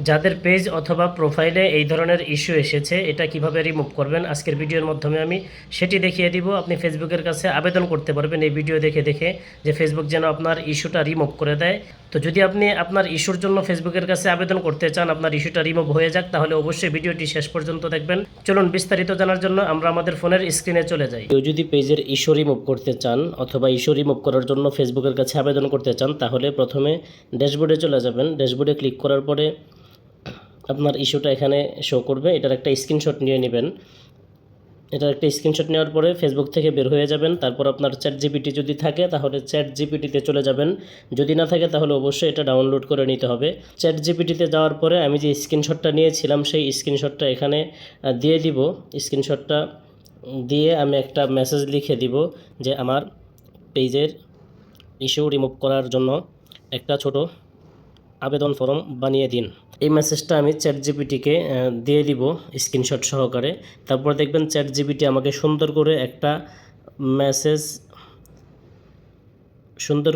যাদের পেজ অথবা প্রোফাইলে এই ধরনের ইস্যু এসেছে এটা কিভাবে রিমুভ করবেন আজকের ভিডিওর মাধ্যমে আমি সেটি দেখিয়ে দিব। আপনি ফেসবুকের কাছে আবেদন করতে পারবেন এই ভিডিও দেখে দেখে যে ফেসবুক যেন আপনার ইস্যুটা রিমুভ করে দেয়। তো যদি আপনি আপনার ইস্যুর জন্য ফেসবুকের কাছে আবেদন করতে চান, আপনার ইস্যুটা রিমুভ হয়ে যাক, তাহলে অবশ্যই ভিডিওটি শেষ পর্যন্ত দেখবেন। চলুন বিস্তারিত জানার জন্য আমরা আমাদের ফোনের স্ক্রিনে চলে যাই। কেউ যদি পেজের ইস্যু রিমুভ করতে চান অথবা ইস্যু রিমুভ করার জন্য ফেসবুকের কাছে আবেদন করতে চান, তাহলে প্রথমে ড্যাশবোর্ডে চলে যাবেন। ড্যাশবোর্ডে ক্লিক করার পরে আপনার ইস্যুটা এখানে শো করবে। এটার একটা স্ক্রিনশট নিয়ে নেবেন। এটার একটা স্ক্রিনশট নেওয়ার পরে ফেসবুক থেকে বের হয়ে যাবেন। তারপর আপনার চ্যাট জিপিটি যদি থাকে তাহলে চ্যাট জিপিটিতে চলে যাবেন, যদি না থাকে তাহলে অবশ্যই এটা ডাউনলোড করে নিতে হবে। চ্যাট জিপিটিতে যাওয়ার পরে আমি যে স্ক্রিনশটটা নিয়েছিলাম সেই স্ক্রিনশটটা এখানে দিয়ে দিব। স্ক্রিনশটটা দিয়ে আমি একটা মেসেজ লিখে দিব যে আমার পেজের ইস্যু রিমুভ করার জন্য একটা ছোট আবেদন ফর্ম বানিয়ে দিন। এই মেসেজটা আমি চ্যাট জিপিটিকে দিয়ে দিব স্ক্রিনশট সহকারে। তারপর দেখবেন চ্যাট জিপিটি আমাকে সুন্দর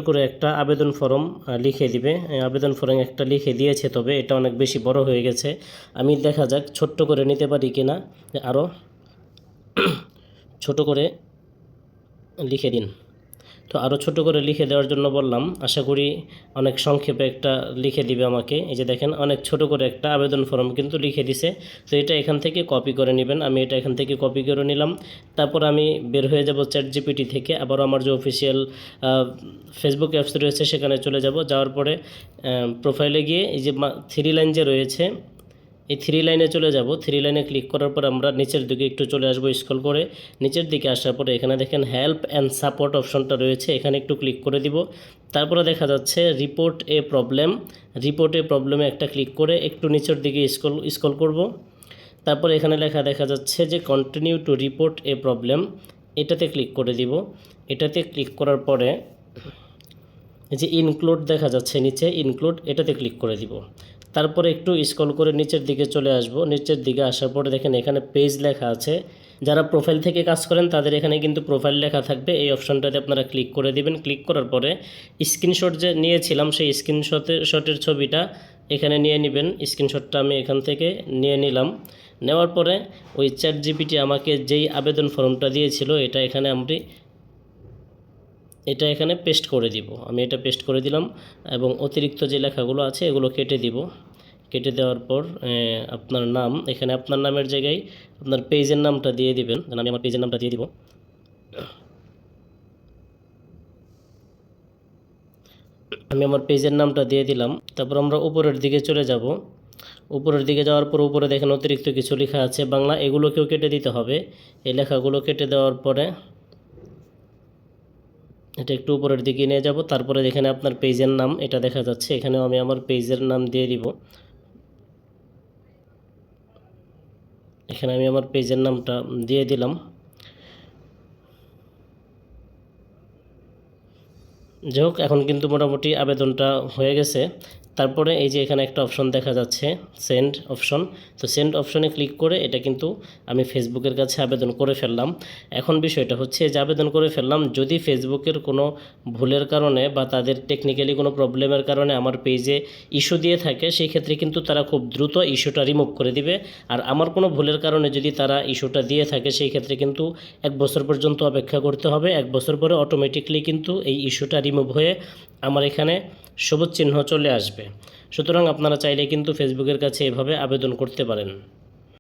করে একটা আবেদন ফর্ম লিখে দিবে। আবেদন ফর্ম একটা লিখে দিয়েছে, তবে এটা অনেক বেশি বড় হয়ে গেছে। আমি দেখা যাক ছোট্ট করে নিতে পারি কিনা। আরও ছোট করে লিখে দিন। তো আরও ছোট করে লিখে দেওয়ার জন্য বললাম, আশা করি অনেক সংক্ষেপে একটা লিখে দিবে আমাকে। এই যে দেখেন অনেক ছোট করে একটা আবেদন ফর্ম কিন্তু লিখে দিছে। তো এটা এখান থেকে কপি করে নেবেন। আমি এটা এখান থেকে কপি করে নিলাম। তারপর আমি বের হয়ে যাব চ্যাট জিপিটি থেকে। আবার আমার যে অফিসিয়াল ফেসবুক অ্যাপস রয়েছে সেখানে চলে যাব। যাওয়ার পরে প্রোফাইলে গিয়ে এই যে 3 লাইন যে রয়েছে এই 3 লাইনে চলে যাব। 3 লাইনে ক্লিক করার পর আমরা নিচের দিকে একটু চলে আসবো। স্ক্রল করে নিচের দিকে আসার পরে এখানে দেখেন হেল্প অ্যান্ড সাপোর্ট অপশনটা রয়েছে, এখানে একটু ক্লিক করে দিব। তারপরে দেখা যাচ্ছে রিপোর্ট এ প্রবলেমে একটা ক্লিক করে একটু নিচের দিকে স্ক্রল করব। তারপরে এখানে দেখা যাচ্ছে যে continue to report A problem, এটাতে ক্লিক করে দিব। এটাতে ক্লিক করার পরে এই যে ইনক্লুড দেখা যাচ্ছে নিচে, ইনক্লুড এটাতে ক্লিক করে দিব। তারপরে একটু স্ক্রল করে নিচের দিকে চলে আসব। নিচের দিকে আসার পরে দেখেন এখানে পেজ লেখা আছে। যারা প্রোফাইল থেকে কাজ করেন তাদের এখানে কিন্তু প্রোফাইল লেখা থাকবে। এই অপশনটাতে আপনারা ক্লিক করে দিবেন। ক্লিক করার পরে স্ক্রিনশট যে নিয়েছিলাম সেই স্ক্রিনশটের ছবিটা এখানে নিয়ে নেবেন। স্ক্রিনশটটা আমি এখান থেকে নিয়ে নিলাম। নেওয়ার পরে ওই চ্যাট জিপিটি আমাকে যেই আবেদন ফর্মটা দিয়েছিল এটা এখানে পেস্ট করে দিব। আমি এটা পেস্ট করে দিলাম এবং অতিরিক্ত যে লেখাগুলো আছে এগুলো কেটে দিব। কেটে দেওয়ার পর আপনার নাম, এখানে আপনার নামের জায়গায় আপনার পেজের নামটা দিয়ে দিবেন। আমি আমার পেজের নামটা দিয়ে দিব। আমি আমার পেজের নামটা দিয়ে দিলাম। তারপর আমরা উপরের দিকে চলে যাব। উপরের দিকে যাওয়ার পর উপরে দেখেন অতিরিক্ত কিছু লেখা আছে বাংলা, এগুলোকেও কেটে দিতে হবে। এই লেখাগুলো কেটে দেওয়ার পরে এটা একটু উপরের দিকে নিয়ে যাব। তারপরে এখানে আপনার পেজের নাম এটা দেখা যাচ্ছে, এখানেও আমি আমার পেজের নাম দিয়ে দিব। এখানে আমি আমার পেজের নামটা দিয়ে দিলাম। যাই হোক, এখন কিন্তু মোটামুটি আবেদনটা হয়ে গেছে। তারপরে এই যে এখানে একটা অপশন দেখা যাচ্ছে সেন্ড অপশন। তো সেন্ড অপশনে ক্লিক করে এটা কিন্তু আমি ফেসবুকের কাছে আবেদন করে ফেললাম। এখন বিষয়টা হচ্ছে যে আবেদন করে ফেললাম, যদি ফেসবুকের কোনো ভুলের কারণে বা তাদের টেকনিক্যালি কোনো প্রবলেমের কারণে আমার পেজে ইস্যু দিয়ে থাকে, সেই ক্ষেত্রে কিন্তু তারা খুব দ্রুত ইস্যুটা রিমুভ করে দিবে। আর আমার কোনো ভুলের কারণে যদি তারা ইস্যুটা দিয়ে থাকে সেই ক্ষেত্রে কিন্তু 1 বছর পর্যন্ত অপেক্ষা করতে হবে। 1 বছর পরে অটোমেটিকলি কিন্তু এই ইস্যুটা রিমুভ হয়ে আমার এখানে সবুজ চিহ্ন চলে আসবে। সুতরাং আপনারা চাইলে কিন্তু ফেসবুকের কাছে এভাবে আবেদন করতে পারেন।